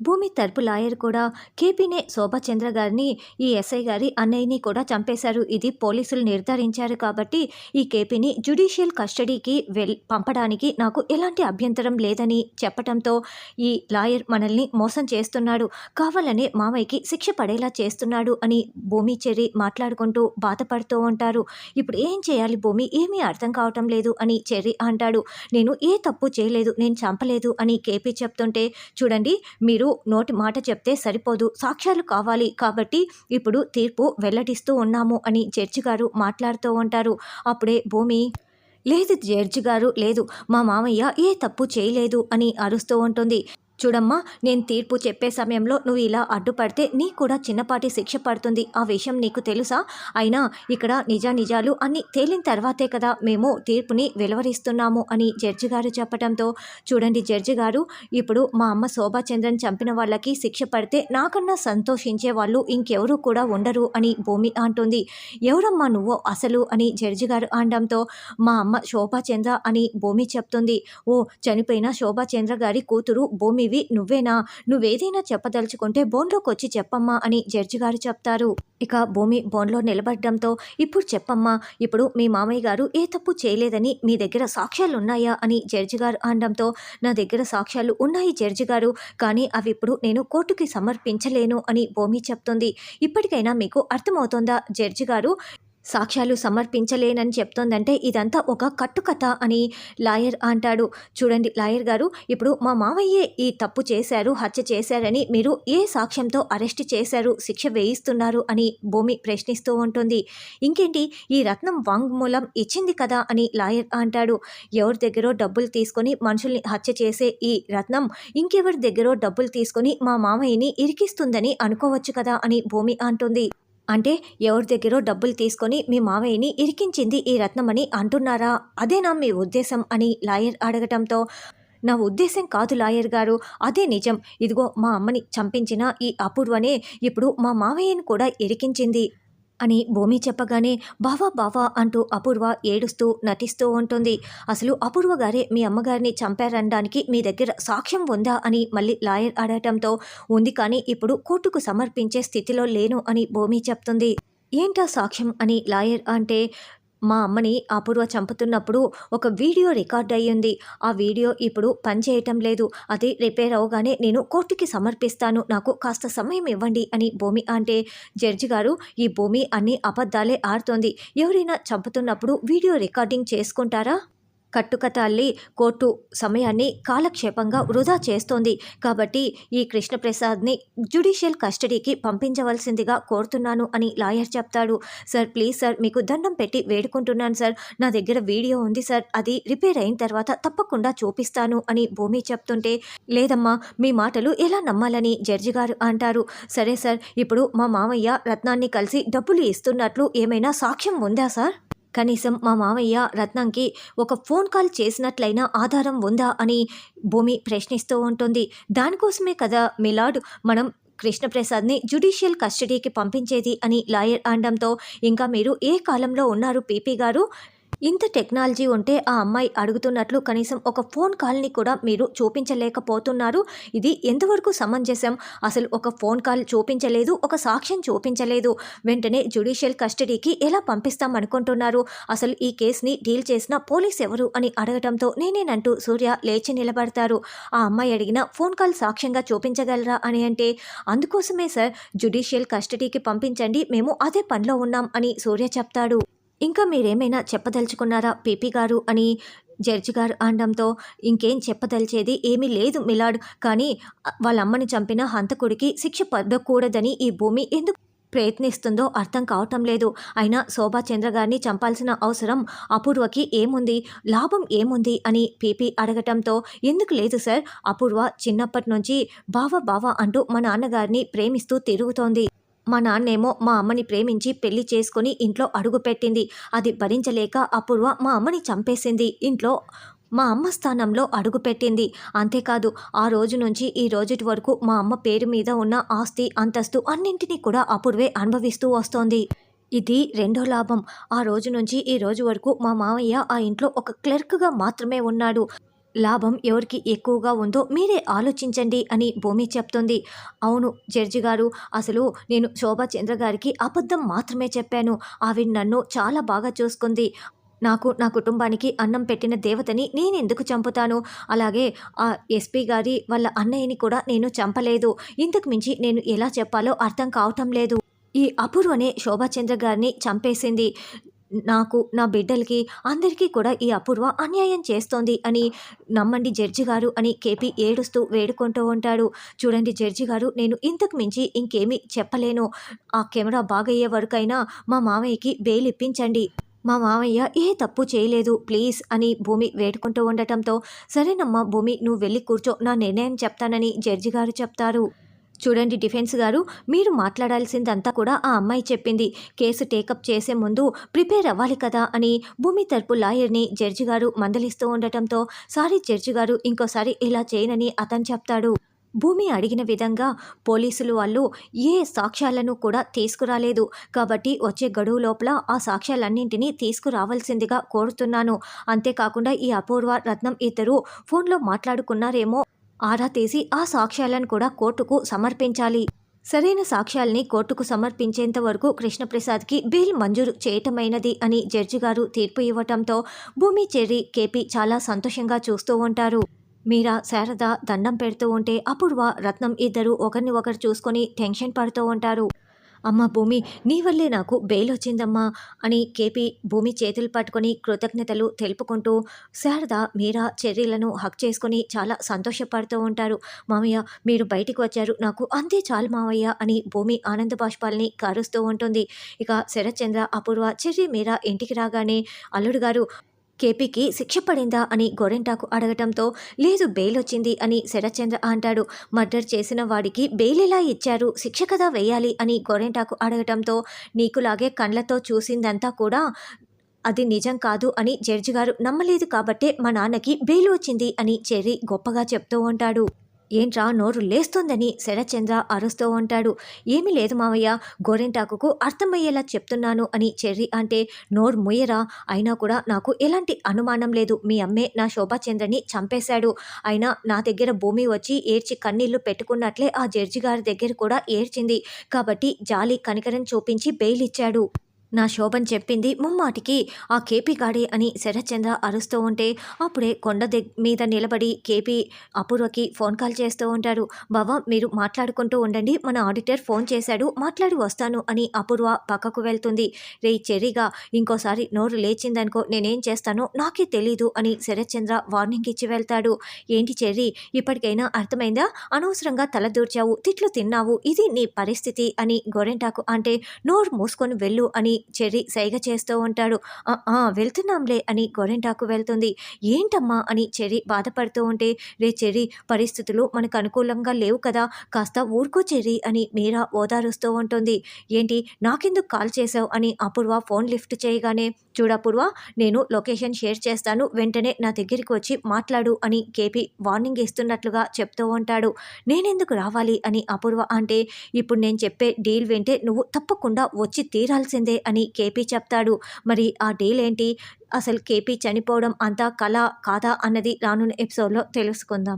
భూమి తరపు లాయర్ కూడా కేపీనే శోభాచంద్ర గారిని ఈ ఎస్ఐ గారి అన్నయ్యని కూడా చంపేశారు. ఇది పోలీసులు నిర్ధారించారు కాబట్టి ఈ కేపీని జ్యుడిషియల్ కస్టడీకి పంపడానికి నాకు ఎలాంటి అభ్యంతరం లేదని చెప్పటంతో ఈ లాయర్ మనల్ని మోసం చేస్తున్నాడు, కావాలనే మామయ్యకి శిక్ష పడేలా చేస్తున్నాడు అని భూమి చెర్రి మాట్లాడుకుంటూ బాధపడుతూ ఉంటారు. ఇప్పుడు ఏం చేయాలి భూమి, ఏమీ అర్థం కావటం లేదు అని చెర్రి అంటాడు. నేను ఏ తప్పు చేయలేదు, నేను చంపలేదు అని కేపీ చెప్తుంటే, చూడండి మీరు నోటి మాట చెప్తే సరిపోదు, సాక్ష్యాలు కావాలి కాబట్టి ఇప్పుడు తీర్పు వెల్లడిస్తూ ఉన్నాము అని జడ్జి గారు మాట్లాడుతూ ఉంటారు. అప్పుడే భూమి, లేదు జడ్జి గారు లేదు, మా మామయ్య ఏ తప్పు చేయలేదు అని అరుస్తూ ఉంటుంది. చూడమ్మా, నేను తీర్పు చెప్పే సమయంలో నువ్వు ఇలా అడ్డుపడితే నీకు కూడా చిన్నపాటి శిక్ష పడుతుంది, ఆ విషయం నీకు తెలుసా? అయినా ఇక్కడ నిజాలు అన్నీ తేలిన తర్వాతే కదా మేము తీర్పుని వెలువరిస్తున్నాము అని జడ్జి గారు చెప్పడంతో, చూడండి జడ్జి గారు, ఇప్పుడు మా అమ్మ శోభాచంద్రన్ చంపిన వాళ్ళకి శిక్ష పడితే నాకన్నా సంతోషించే వాళ్ళు ఇంకెవరూ కూడా ఉండరు అని భూమి అంటుంది. ఎవరమ్మా నువ్వు అసలు అని జడ్జి గారు అనడంతో, మా అమ్మ శోభాచంద్ర అని భూమి చెప్తుంది. ఓ, చనిపోయిన శోభాచంద్ర గారి కూతురు భూమి నువ్వేనా? నువ్వేదైనా చెప్పదలుచుకుంటే బోన్లోకి వచ్చి చెప్పమ్మా అని జడ్జి గారు చెప్తారు. ఇక భూమి బోన్లో నిలబడడంతో, ఇప్పుడు చెప్పమ్మా, ఇప్పుడు మీ మామయ్య గారు ఏ తప్పు చేయలేదని మీ దగ్గర సాక్ష్యాలు ఉన్నాయా అని జడ్జి గారు అనడంతో, నా దగ్గర సాక్ష్యాలు ఉన్నాయి జడ్జి గారు, కానీ అవి ఇప్పుడు నేను కోర్టుకి సమర్పించలేను అని భూమి చెప్తుంది. ఇప్పటికైనా మీకు అర్థమవుతుందా జడ్జి గారు, సాక్ష్యాలు సమర్పించలేనని చెప్తోందంటే ఇదంతా ఒక కట్టుకథ అని లాయర్ అంటాడు. చూడండి లాయర్ గారు, ఇప్పుడు మా మామయ్యే ఈ తప్పు చేశారు, హత్య చేశారని మీరు ఏ సాక్ష్యంతో అరెస్ట్ చేశారు, శిక్ష వేయిస్తున్నారు అని భూమి ప్రశ్నిస్తూ ఉంటుంది. ఇంకేంటి, ఈ రత్నం వాంగ్మూలం ఇచ్చింది కదా అని లాయర్ అంటాడు. ఎవరి దగ్గరో డబ్బులు తీసుకొని మనుషుల్ని హత్య చేసే ఈ రత్నం ఇంకెవరి దగ్గరో డబ్బులు తీసుకొని మా మామయ్యని ఇరికిస్తుందని అనుకోవచ్చు కదా అని భూమి అంటుంది. అంటే ఎవరి దగ్గరో డబ్బులు తీసుకొని మీ మావయ్యని ఇరికించింది ఈ రత్నమని అంటున్నారా? అదేనా మీ ఉద్దేశం అని లాయర్ అడగటంతో, నా ఉద్దేశం కాదు లాయర్ గారు, అదే నిజం. ఇదిగో మా అమ్మని చంపించిన ఈ అపూర్వనే ఇప్పుడు మా మావయ్యని కూడా ఇరికించింది అని భూమి చెప్పగానే, బావా బావా అంటూ అపూర్వ ఏడుస్తూ నటిస్తూ ఉంటుంది. అసలు అపూర్వ గారే మీ అమ్మగారిని చంపారనడానికి మీ దగ్గర సాక్ష్యం ఉందా అని మళ్ళీ లాయర్ అడగటంతో, ఉంది కానీ ఇప్పుడు కోర్టుకు సమర్పించే స్థితిలో లేను అని భూమి చెప్తుంది. ఏంటా సాక్ష్యం అని లాయర్ అంటే, మా అమ్మని అపూర్వ చంపుతున్నప్పుడు ఒక వీడియో రికార్డ్ అయ్యింది, ఆ వీడియో ఇప్పుడు పనిచేయటం లేదు, అది రిపేర్ అవగానే నేను కోర్టుకి సమర్పిస్తాను, నాకు కాస్త సమయం ఇవ్వండి అని భూమి అంటే, జడ్జి గారు, ఈ భూమి అన్ని అబద్ధాలే ఆడుతోంది, ఎవరైనా చంపుతున్నప్పుడు వీడియో రికార్డింగ్ చేసుకుంటారా? కట్టుకథ అల్లి కోర్టు సమయాన్ని కాలక్షేపంగా వృధా చేస్తోంది, కాబట్టి ఈ కృష్ణప్రసాద్ని జ్యుడిషియల్ కస్టడీకి పంపించవలసిందిగా కోరుతున్నాను అని లాయర్ చెప్తాడు. సార్ ప్లీజ్ సార్, మీకు దండం పెట్టి వేడుకుంటున్నాను సార్, నా దగ్గర వీడియో ఉంది సార్, అది రిపేర్ అయిన తర్వాత తప్పకుండా చూపిస్తాను అని భూమి చెప్తుంటే, లేదమ్మా మీ మాటలు ఎలా నమ్మాలని జడ్జి గారు అంటారు. సరే సార్, ఇప్పుడు మా మామయ్య రత్నాన్ని కలిసి డబ్బులు ఇస్తున్నట్లు ఏమైనా సాక్ష్యం ఉందా సార్? కనీసం మా మామయ్య రత్నంకి ఒక ఫోన్ కాల్ చేసినట్లయినా ఆధారం ఉందా అని భూమి ప్రశ్నిస్తూ ఉంటుంది. దానికోసమే కదా మిలాడ్ మనం కృష్ణప్రసాద్ని జ్యుడిషియల్ కస్టడీకి పంపించేది అని లాయర్ అనడంతో, ఇంకా మీరు ఏ కాలంలో ఉన్నారు పీపీ గారు? ఇంత టెక్నాలజీ ఉంటే ఆ అమ్మాయి అడుగుతున్నట్లు కనీసం ఒక ఫోన్ కాల్ని కూడా మీరు చూపించలేకపోతున్నారు, ఇది ఎంతవరకు సమంజసం? అసలు ఒక ఫోన్ కాల్ చూపించలేదు, ఒక సాక్ష్యం చూపించలేదు, వెంటనే జ్యుడిషియల్ కస్టడీకి ఎలా పంపిస్తాం అనుకుంటున్నారు? అసలు ఈ కేసుని డీల్ చేసిన పోలీస్ ఎవరు అని అడగడంతో, నేనేనంటూ సూర్య లేచి నిలబడతారు. ఆ అమ్మాయి అడిగిన ఫోన్ కాల్ సాక్ష్యంగా చూపించగలరా అని అంటే, అందుకోసమే సార్ జ్యుడిషియల్ కస్టడీకి పంపించండి, మేము అదే పనిలో ఉన్నాం అని సూర్య చెప్తాడు. ఇంకా మీరేమైనా చెప్పదలుచుకున్నారా పీపీ గారు అని జడ్జి గారు అనడంతో, ఇంకేం చెప్పదలిచేది ఏమీ లేదు మిలాడ్, కానీ వాళ్ళ అమ్మని చంపిన హంతకుడికి శిక్ష పడకూడదని ఈ భూమి ఎందుకు ప్రయత్నిస్తుందో అర్థం కావటం లేదు. అయినా శోభాచంద్ర గారిని చంపాల్సిన అవసరం అపూర్వకి ఏముంది, లాభం ఏముంది అని పీపీ అడగటంతో, ఎందుకు లేదు సార్, అపూర్వ చిన్నప్పటి నుంచి బావ బావ అంటూ మా నాన్నగారిని ప్రేమిస్తూ తిరుగుతోంది, మా నాన్నేమో మా అమ్మని ప్రేమించి పెళ్లి చేసుకుని ఇంట్లో అడుగుపెట్టింది, అది భరించలేక అపూర్వ మా అమ్మని చంపేసింది, ఇంట్లో మా అమ్మ స్థానంలో అడుగుపెట్టింది. అంతేకాదు ఆ రోజు నుంచి ఈ రోజుటి వరకు మా అమ్మ పేరు మీద ఉన్న ఆస్తి అంతస్తు అన్నింటినీ కూడా అపూర్వే అనుభవిస్తూ వస్తోంది. ఇది రెండో లాభం. ఆ రోజు నుంచి ఈ రోజు వరకు మా మామయ్య ఆ ఇంట్లో ఒక క్లర్క్గా మాత్రమే ఉన్నాడు. లాభం ఎవరికి ఎక్కువగా ఉందో మీరే ఆలోచించండి అని భూమి చెప్తుంది. అవును జడ్జి గారు, అసలు నేను శోభాచంద్ర గారికి అబద్ధం మాత్రమే చెప్పాను. ఆవిడ నన్ను చాలా బాగా చూసుకుంది. నాకు, నా కుటుంబానికి అన్నం పెట్టిన దేవతని నేనెందుకు చంపుతాను? అలాగే ఆ ఎస్పీ గారి వాళ్ళ అన్నయ్యని కూడా నేను చంపలేదు. ఇంతకు మించి నేను ఎలా చెప్పాలో అర్థం కావటం లేదు. ఈ అపూర్వనే శోభాచంద్ర గారిని చంపేసింది. నాకు, నా బిడ్డలకి, అందరికీ కూడా ఈ అపూర్వ అన్యాయం చేస్తోంది అని నమ్మండి జడ్జి గారు అని కేపీ ఏడుస్తూ వేడుకుంటూ ఉంటాడు. చూడండి జడ్జి గారు, నేను ఇంతకు మించి ఇంకేమీ చెప్పలేను. ఆ కెమెరా బాగయ్యే వరకైనా మా మామయ్యకి బెయిల్ ఇప్పించండి. మా మామయ్య ఏ తప్పు చేయలేదు ప్లీజ్ అని భూమి వేడుకుంటూ ఉండటంతో, సరేనమ్మా భూమి, నువ్వు వెళ్ళి కూర్చో, నా నిర్ణయం చెప్తానని జడ్జి గారు చెప్తారు. చూడండి డిఫెన్స్ గారు, మీరు మాట్లాడాల్సిందంతా కూడా ఆ అమ్మాయి చెప్పింది. కేసు టేకప్ చేసే ముందు ప్రిపేర్ అవ్వాలి కదా అని భూమి తరపు లాయర్ని జడ్జి గారు మందలిస్తూ ఉండటంతో, సారీ జడ్జి గారు, ఇంకోసారి ఇలా చేయనని అతను చెప్తాడు. భూమి అడిగిన విధంగా పోలీసులు వాళ్ళు ఏ సాక్ష్యాలను కూడా తీసుకురాలేదు. కాబట్టి వచ్చే గడువు లోపల ఆ సాక్ష్యాలన్నింటినీ తీసుకురావాల్సిందిగా కోరుతున్నాను. అంతేకాకుండా ఈ అపూర్వ, రత్నం ఇద్దరు ఫోన్లో మాట్లాడుకున్నారేమో ఆరా తీసి ఆ సాక్ష్యాలను కూడా కోర్టుకు సమర్పించాలి. సరైన సాక్ష్యాల్ని కోర్టుకు సమర్పించేంత వరకు కృష్ణప్రసాద్కి బెయిల్ మంజూరు చేయటమైనది అని జడ్జి గారు తీర్పు ఇవ్వటంతో భూమి, చెర్రీ, కేపీ చాలా సంతోషంగా చూస్తూ ఉంటారు. మీరా, శారద దండం పెడుతూ ఉంటే అపూర్వ, రత్నం ఇద్దరు ఒకరిని ఒకరు చూసుకొని టెన్షన్ పడుతూ ఉంటారు. అమ్మ భూమి, నీ వల్లే నాకు బెయిల్ వచ్చిందమ్మా అని కేపీ భూమి చేతులు పట్టుకొని కృతజ్ఞతలు తెలుపుకుంటూ శారద, మీరా, చెర్రీలను హక్ చేసుకొని చాలా సంతోషపడుతూ ఉంటారు. మామయ్య, మీరు బయటికి వచ్చారు, నాకు అంతే చాలు మామయ్య అని భూమి ఆనంద బాష్పాల్ని కారుస్తూ ఉంటుంది. ఇక శరత్చంద్ర, అపూర్వ, చెర్రీ, మీరా ఇంటికి రాగానే, అల్లుడు గారు, కేపీకి శిక్ష పడిందా అని గోరెంటాకు అడగటంతో, లేదు బెయిల్ వచ్చింది అని శరత్చంద్ర అంటాడు. మర్డర్ చేసిన వాడికి బెయిల్ ఎలా ఇచ్చారు, శిక్ష కదా వేయాలి అని గోరెంటాకు అడగటంతో, నీకులాగే కండ్లతో చూసిందంతా కూడా అది నిజం కాదు అని జడ్జి గారు నమ్మలేదు కాబట్టే మా నాన్నకి బెయిల్ వచ్చింది అని చెర్రీ గొప్పగా చెప్తూ ఉంటాడు. ఏంట్రా నోరు లేస్తోందని శరత్చంద్ర అరుస్తూ ఉంటాడు. ఏమీ లేదు మావయ్య, గోరెంటాకుకు అర్థమయ్యేలా చెప్తున్నాను అని చెర్రీ అంటే, నోరు ముయ్యరా, అయినా కూడా నాకు ఎలాంటి అనుమానం లేదు. మీ అమ్మే నా శోభాచంద్రని చంపేశాడు. అయినా నా దగ్గర భూమి వచ్చి ఏడ్చి కన్నీళ్లు పెట్టుకున్నట్లే ఆ జడ్జి గారి దగ్గర కూడా ఏడ్చింది. కాబట్టి జాలి, కనికరం చూపించి బెయిల్ ఇచ్చాడు. నా శోభన్ చెప్పింది ముమ్మాటికి ఆ కేపీ గాడే అని శరత్చంద్ర అరుస్తూ ఉంటే, అప్పుడే కొండ మీద నిలబడి కేపీ అపూర్వకి ఫోన్ కాల్ చేస్తూ ఉంటారు. బావా, మీరు మాట్లాడుకుంటూ ఉండండి, మన ఆడిటర్ ఫోన్ చేశాడు, మాట్లాడి వస్తాను అని అపూర్వ పక్కకు వెళ్తుంది. రే చెర్రీగా, ఇంకోసారి నోరు లేచిందనుకో నేనేం చేస్తానో నాకే తెలీదు అని శరత్చంద్ర వార్నింగ్ ఇచ్చి వెళ్తాడు. ఏంటి చెర్రీ, ఇప్పటికైనా అర్థమైందా? అనవసరంగా తలదూర్చావు, తిట్లు తిన్నావు, ఇది నీ పరిస్థితి అని గోరెంటాకు అంటే, నోరు మూసుకొని వెళ్ళు అని చెర్రీ సైగ చేస్తూ ఉంటాడు. వెళ్తున్నాంలే అని గోరెంటాకు వెళ్తుంది. ఏంటమ్మా అని చెర్రీ బాధపడుతూ ఉంటే, రే చెర్రీ, పరిస్థితులు మనకు అనుకూలంగా లేవు కదా, కాస్త ఊరుకో చెర్రీ అని మీరా ఓదారుస్తూ ఉంటుంది. ఏంటి, నాకెందుకు కాల్ చేశావు అని అపూర్వ ఫోన్ లిఫ్ట్ చేయగానే, చూడపూర్వ, నేను లొకేషన్ షేర్ చేస్తాను, వెంటనే నా దగ్గరికి వచ్చి మాట్లాడు అని కేపీ వార్నింగ్ ఇస్తున్నట్లుగా చెప్తూ ఉంటాడు. నేనెందుకు రావాలి అని అపూర్వ అంటే, ఇప్పుడు నేను చెప్పే డీల్ వింటే నువ్వు తప్పకుండా వచ్చి తీరాల్సిందే అని కేపీ చెప్తాడు. మరి ఆ డీల్ ఏంటి? అసలు కేపీ చనిపోవడం అంతా కళ కాదా అన్నది రానున్న ఎపిసోడ్లో తెలుసుకుందాం.